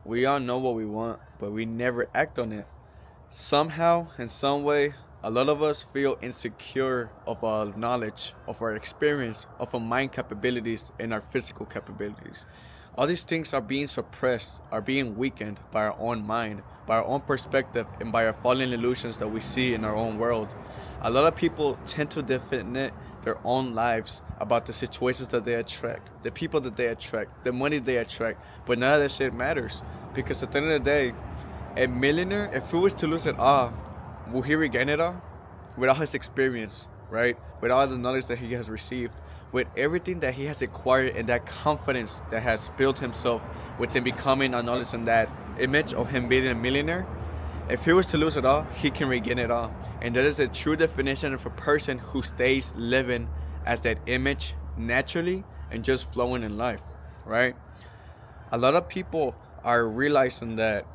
We all know what we want, but we never act on it. Somehow, in some way, a lot of us feel insecure of our knowledge, of our experience, of our mind capabilities, and our physical capabilities. All these things are being suppressed, are being weakened by our own mind, by our own perspective, and by our fallen illusions that we see in our own world. A lot of people tend to define their own lives about the situations that they attract, the people that they attract, the money they attract, but none of that shit matters because at the end of the day, a millionaire, if he was to lose it all, will he regain it all? With all his experience, right? With all the knowledge that he has received, with everything that he has acquired and that confidence that has built himself within becoming a knowledge and that image of him being a millionaire, if he was to lose it all, he can regain it all. And that is a true definition of a person who stays living as that image naturally and just flowing in life, right? A lot of people are realizing that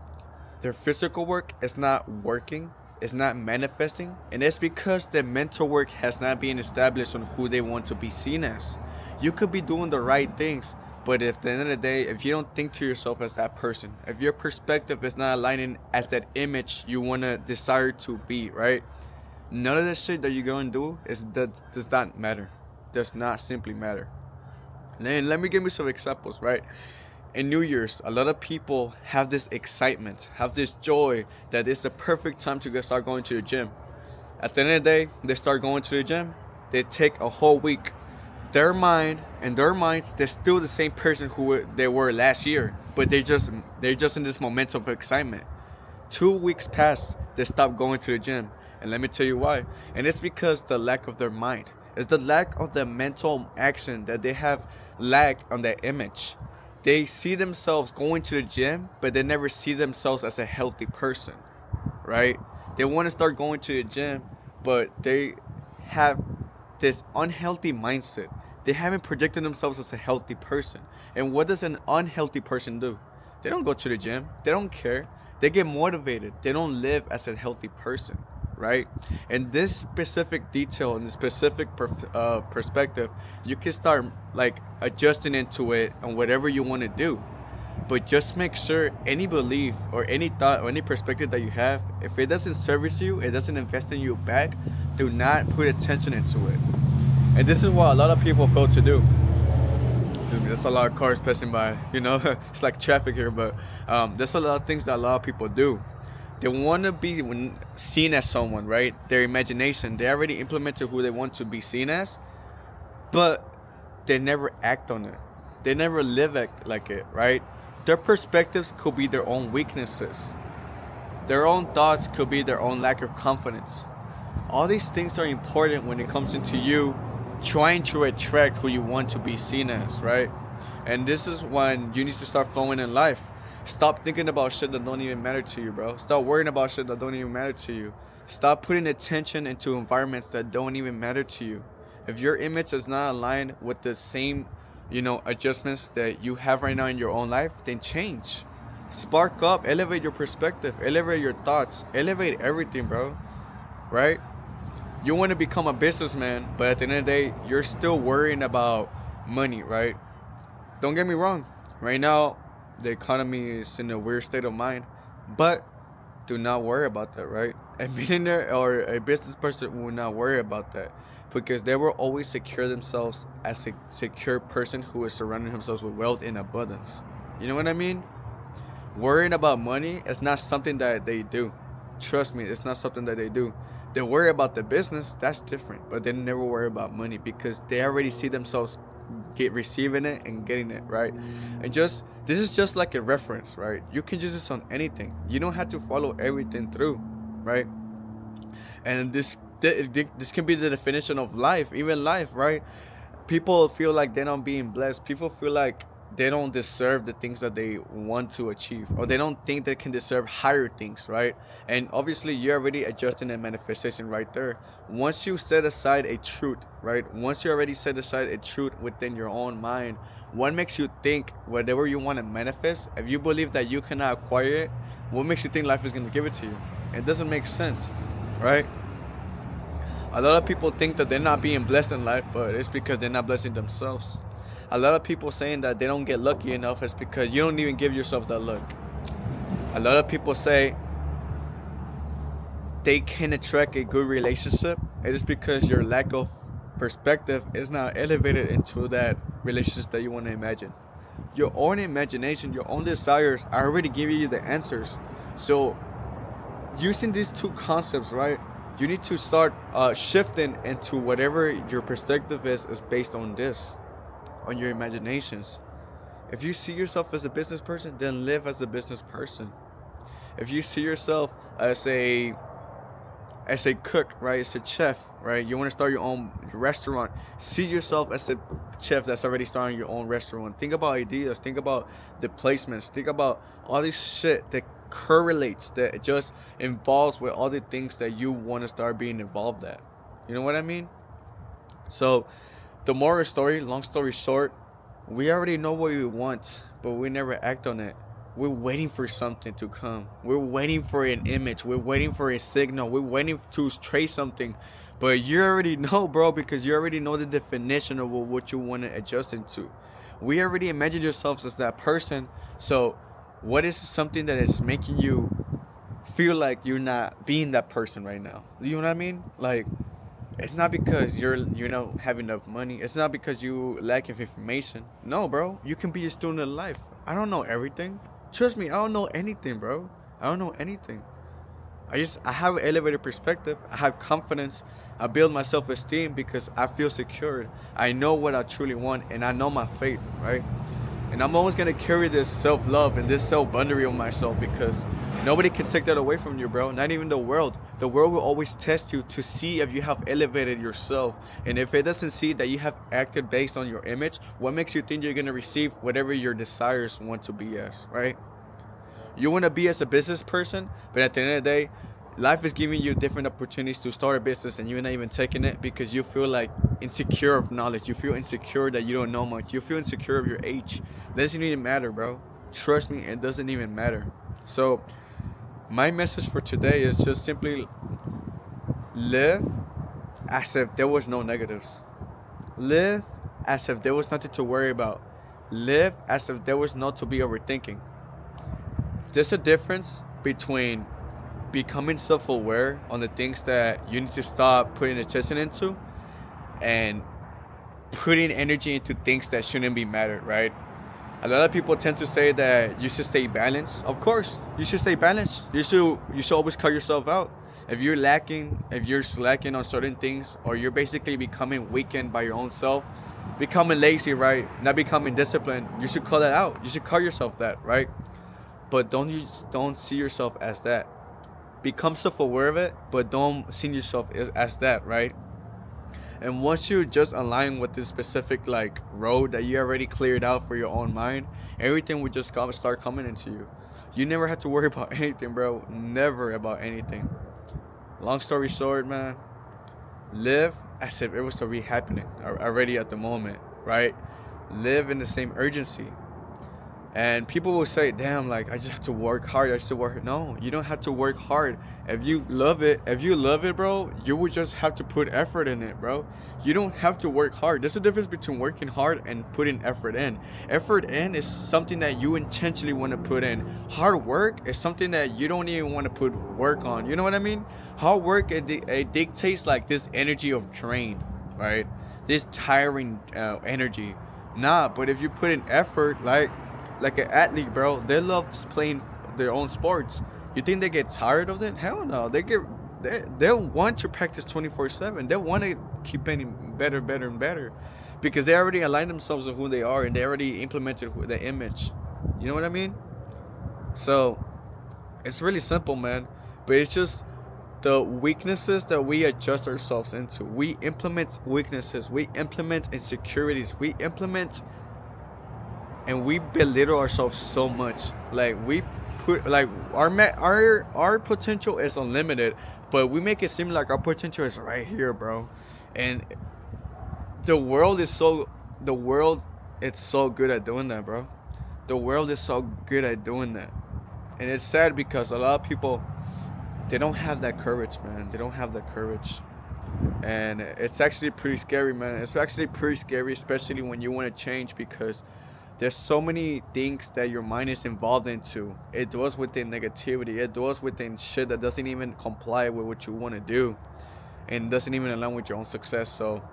their physical work is not working, it's not manifesting, and it's because their mental work has not been established on who they want to be seen as. You could be doing the right things, but if at the end of the day, if you don't think to yourself as that person, if your perspective is not aligning as that image you want to desire to be, right? None of the shit that you're going to do does not matter. Does not simply matter. Then let me give me some examples, right? In New Year's, a lot of people have this excitement, have this joy that it's the perfect time to start going to the gym. At the end of the day, they start going to the gym. They take a whole week. Their mind and their minds, they're still the same person who they were last year, but they're just in this moment of excitement. 2 weeks pass, they stop going to the gym. And let me tell you why. And it's because the lack of their mind. It's the lack of the mental action that they have lacked on their image. They see themselves going to the gym, but they never see themselves as a healthy person, right? They want to start going to the gym, but they have this unhealthy mindset. They haven't projected themselves as a healthy person. And what does an unhealthy person do? They don't go to the gym. They don't care. They get motivated. They don't live as a healthy person, right? And this specific detail and the specific perspective, you can start like adjusting into it and whatever you want to do. But just make sure any belief or any thought or any perspective that you have, if it doesn't service you, it doesn't invest in you back, do not put attention into it. And this is what a lot of people fail to do. Excuse me, there's a lot of cars passing by, it's like traffic here, but there's a lot of things that a lot of people do. They want to be seen as someone, right? Their imagination, they already implemented who they want to be seen as, but they never act on it. They never live like it, right? Their perspectives could be their own weaknesses. Their own thoughts could be their own lack of confidence. All these things are important when it comes into you trying to attract who you want to be seen as, right? And this is when you need to start flowing in life. Stop thinking about shit that don't even matter to you, bro. Stop worrying about shit that don't even matter to you. Stop putting attention into environments that don't even matter to you. If your image is not aligned with the same, adjustments that you have right now in your own life, then change. Spark up, elevate your perspective, elevate your thoughts, elevate everything, bro. Right? You want to become a businessman, but at the end of the day, you're still worrying about money, right? Don't get me wrong. Right now, the economy is in a weird state of mind, but do not worry about that, right? A millionaire or a business person will not worry about that because they will always secure themselves as a secure person who is surrounding themselves with wealth and abundance. You know what I mean? Worrying about money is not something that they do. Trust me, it's not something that they do. They worry about the business, that's different, but they never worry about money because they already see themselves receiving it and getting it, right? And just this is just like a reference, right? You can use this on anything. You don't have to follow everything through, right? And this can be the definition of life, even life, right? People feel like they're not being blessed. People feel like they don't deserve the things that they want to achieve, or they don't think they can deserve higher things, right? And obviously you're already adjusting a manifestation right there. Once you set aside a truth, right? Once you already set aside a truth within your own mind, what makes you think whatever you want to manifest, if you believe that you cannot acquire it, what makes you think life is going to give it to you? It doesn't make sense, right? A lot of people think that they're not being blessed in life, but it's because they're not blessing themselves. A lot of people saying that they don't get lucky enough is because you don't even give yourself that luck. A lot of people say they can attract a good relationship. It is because your lack of perspective is not elevated into that relationship that you want to imagine. Your own imagination, your own desires are already giving you the answers. So using these two concepts, right? You need to start shifting into whatever your perspective is based on this, on your imaginations. If you see yourself as a business person, then live as a business person. If you see yourself as a cook, right? As a chef, right? You want to start your own restaurant. See yourself as a chef that's already starting your own restaurant. Think about ideas. Think about the placements. Think about all this shit that correlates, that just involves with all the things that you want to start being involved at. You know what I mean? So, the moral story, long story short, we already know what we want, but we never act on it. We're waiting for something to come. We're waiting for an image. We're waiting for a signal. We're waiting to trace something. But you already know, bro, because you already know the definition of what you want to adjust into. We already imagine yourselves as that person. So, what is something that is making you feel like you're not being that person right now? You know what I mean? Like, it's not because you know have enough money. It's not because you lack of information. No, bro. You can be a student of life. I don't know everything. Trust me, I don't know anything, bro. I don't know anything. I have an elevated perspective. I have confidence. I build my self esteem because I feel secured. I know what I truly want and I know my fate, right? And I'm always gonna carry this self love and this self boundary on myself because nobody can take that away from you, bro. Not even the world. The world will always test you to see if you have elevated yourself. And if it doesn't see that you have acted based on your image, what makes you think you're gonna receive whatever your desires want to be as, right? You want to be as a business person, but at the end of the day, life is giving you different opportunities to start a business and you're not even taking it because you feel like insecure of knowledge. You feel insecure that you don't know much. You feel insecure of your age. Doesn't even matter, bro. Trust me, it doesn't even matter. So my message for today is just simply live as if there was no negatives. Live as if there was nothing to worry about. Live as if there was not to be overthinking. There's a difference between becoming self-aware on the things that you need to stop putting attention into and putting energy into things that shouldn't be mattered, right? A lot of people tend to say that you should stay balanced. Of course, you should stay balanced. You should always cut yourself out. If you're lacking, if you're slacking on certain things, or you're basically becoming weakened by your own self, becoming lazy, right? Not becoming disciplined, you should cut that out. You should cut yourself that, right? But don't see yourself as that. Become self-aware of it, but don't see yourself as that, right? And once you just align with this specific like road that you already cleared out for your own mind, everything will just start coming into you. You never have to worry about anything, bro. Never about anything. Long story short, man, live as if it was already happening already at the moment, right? Live in the same urgency. And people will say, damn, like I just have to work hard. I just have to work. No, you don't have to work hard. If you love it, bro, you will just have to put effort in it, bro. You don't have to work hard. There's a difference between working hard and putting effort in. Effort in is something that you intentionally want to put in. Hard work is something that you don't even want to put work on. You know what I mean? Hard work, it dictates like this energy of drain, right? This tiring energy. Nah, but if you put in effort, like an athlete, bro, they love playing their own sports. You think they get tired of it? Hell no. They want to practice 24/7. They want to keep getting better, better, and better, because they already aligned themselves with who they are and they already implemented the image. You know what I mean? So it's really simple, man. But it's just the weaknesses that we adjust ourselves into. We implement weaknesses. We implement insecurities. We implement and we belittle ourselves so much. Like we put like our potential is unlimited, but we make it seem like our potential is right here, bro. And the world is so the world it's so good at doing that, bro. The world is so good at doing that. And it's sad because a lot of people they don't have that courage, man. They don't have that courage. And it's actually pretty scary, man. It's actually pretty scary, especially when you want to change because there's so many things that your mind is involved into. It dwells within negativity. It dwells within shit that doesn't even comply with what you want to do, and doesn't even align with your own success. So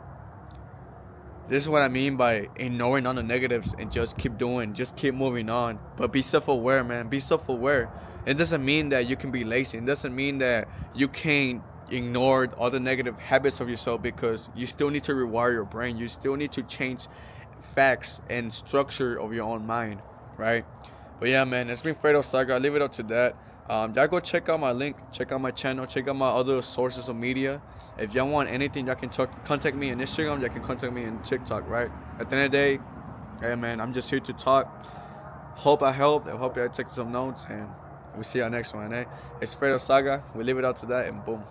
this is what I mean by ignoring all the negatives and just keep doing, just keep moving on. But be self-aware, man. Be self-aware. It doesn't mean that you can be lazy. It doesn't mean that you can't ignore all the negative habits of yourself, because you still need to rewire your brain. You still need to change facts and structure of your own mind, right? But yeah, man, it's been Fredo Saga. I leave it up to that. Y'all go check out my link, check out my channel, check out my other sources of media. If y'all want anything, y'all can contact me on Instagram. Y'all can contact me on TikTok, right? At the end of the day, hey man, I'm just here to talk. Hope I helped. I hope y'all take some notes, and we'll see y'all next one, eh? It's Fredo Saga. We leave it up to that, and boom.